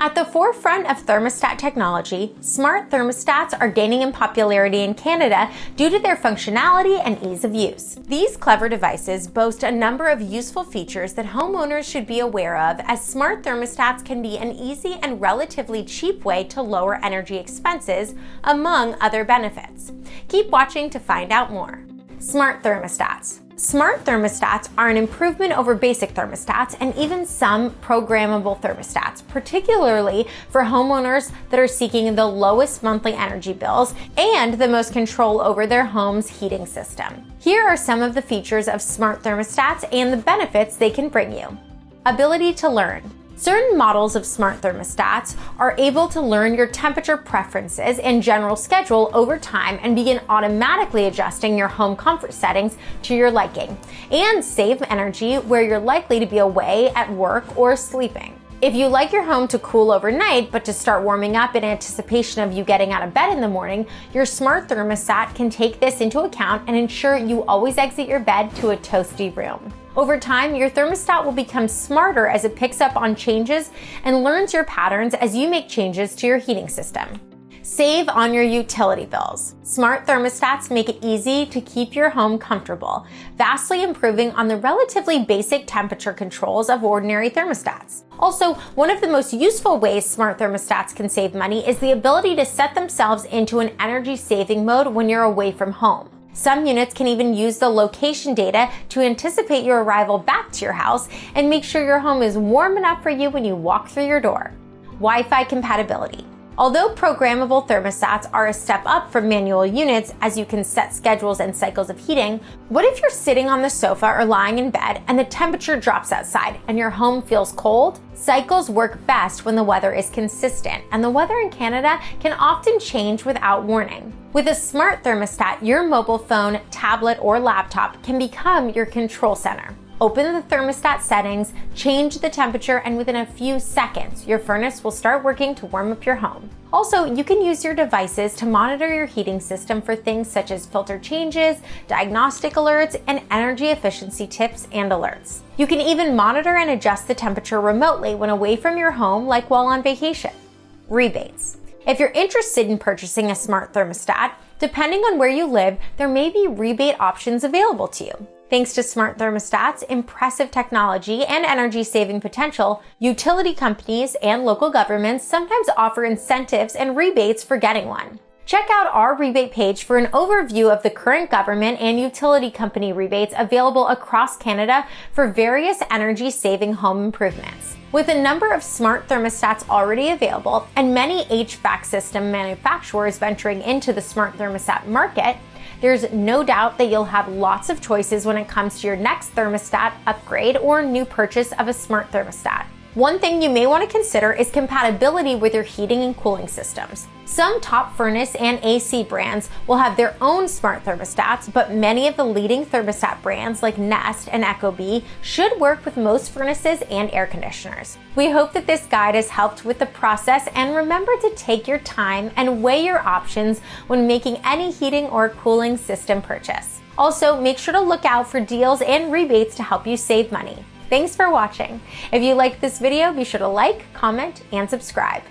At the forefront of thermostat technology, smart thermostats are gaining in popularity in Canada due to their functionality and ease of use. These clever devices boast a number of useful features that homeowners should be aware of, as smart thermostats can be an easy and relatively cheap way to lower energy expenses, among other benefits. Keep watching to find out more. Smart thermostats. Smart thermostats are an improvement over basic thermostats and even some programmable thermostats, particularly for homeowners that are seeking the lowest monthly energy bills and the most control over their home's heating system. Here are some of the features of smart thermostats and the benefits they can bring you. Ability to learn. Certain models of smart thermostats are able to learn your temperature preferences and general schedule over time and begin automatically adjusting your home comfort settings to your liking, and save energy where you're likely to be away at work or sleeping. If you like your home to cool overnight but to start warming up in anticipation of you getting out of bed in the morning, your smart thermostat can take this into account and ensure you always exit your bed to a toasty room. Over time, your thermostat will become smarter as it picks up on changes and learns your patterns as you make changes to your heating system. Save on your utility bills. Smart thermostats make it easy to keep your home comfortable, vastly improving on the relatively basic temperature controls of ordinary thermostats. Also, one of the most useful ways smart thermostats can save money is the ability to set themselves into an energy saving mode when you're away from home. Some units can even use the location data to anticipate your arrival back to your house and make sure your home is warm enough for you when you walk through your door. Wi-Fi compatibility. Although programmable thermostats are a step up from manual units, as you can set schedules and cycles of heating, what if you're sitting on the sofa or lying in bed and the temperature drops outside and your home feels cold? Cycles work best when the weather is consistent, and the weather in Canada can often change without warning. With a smart thermostat, your mobile phone, tablet, or laptop can become your control center. Open the thermostat settings, change the temperature, and within a few seconds, your furnace will start working to warm up your home. Also, you can use your devices to monitor your heating system for things such as filter changes, diagnostic alerts, and energy efficiency tips and alerts. You can even monitor and adjust the temperature remotely when away from your home, like while on vacation. Rebates. If you're interested in purchasing a smart thermostat, depending on where you live, there may be rebate options available to you. Thanks to smart thermostats, impressive technology, and energy-saving potential, utility companies and local governments sometimes offer incentives and rebates for getting one. Check out our rebate page for an overview of the current government and utility company rebates available across Canada for various energy-saving home improvements. With a number of smart thermostats already available and many HVAC system manufacturers venturing into the smart thermostat market, there's no doubt that you'll have lots of choices when it comes to your next thermostat upgrade or new purchase of a smart thermostat. One thing you may want to consider is compatibility with your heating and cooling systems. Some top furnace and AC brands will have their own smart thermostats, but many of the leading thermostat brands like Nest and Ecobee should work with most furnaces and air conditioners. We hope that this guide has helped with the process, and remember to take your time and weigh your options when making any heating or cooling system purchase. Also, make sure to look out for deals and rebates to help you save money. Thanks for watching. If you liked this video, be sure to like, comment, and subscribe.